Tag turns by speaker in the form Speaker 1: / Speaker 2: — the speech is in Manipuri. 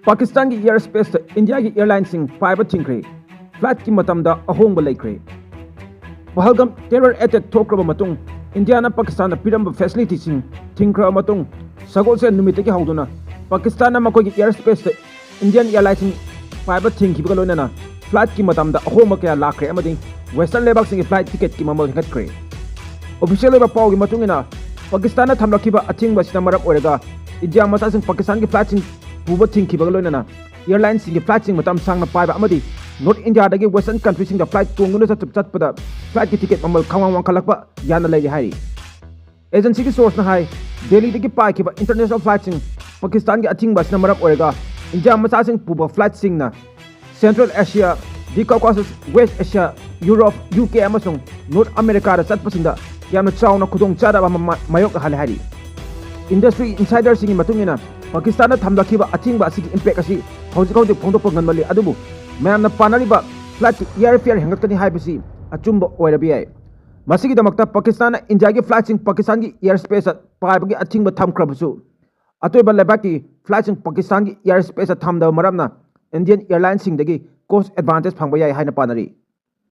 Speaker 1: Pakistan ki airspace India ki Airlines sing Paiba Thingkhre flight ki matam da ahongba laikre. Pahalgam terror attack Thokhraba Matung India na Pakistan na piramba facility sing Thingkhre Matung sagol se numite ki hauduna Pakistan na makoi ki airspace Indian Airlines sing Paiba Thingkhre ba loina na flight ki matam da ahongba kaya lakre amadi western lebak sing flight ticket ki mamal hatkre. Official leba pau ki matungina Pakistan na thamlakiba athingba sina marak orega India masa sing Pakistan ki flight sing puba Thingkhre ba loina Airlines sing flight sing matam sang na Paiba amadi North India dagi western country sing flight tungunu sa chat pada flight ki ticket mamal khawang wang khalakpa yana lay hari agency ki source na hai Delhi dagi pai ki ba international flight sing Pakistan ki athing bas na marak orega India masa sing puba flight sing na Central Asia di Caucasus West Asia Europe UK amasung North America da chat pasinda yamna chawna khudong chada ba mayok hal hari industry insider sing matungina Pakistan na thamlakhiba athing ba asigi impact asi hojik phongdok nganmali adubu mayamna panariba flight airfare hengakani haibasi achumba oirabi ai masigi damakta Pakistan na India gi flight sing Pakistan gi airspace paibagi athingba thamkhrabusu atoiba lebaki flight sing Pakistan gi airspace thamda maramna Indian Airlines sing dagi cost advantage phangba yai haina panari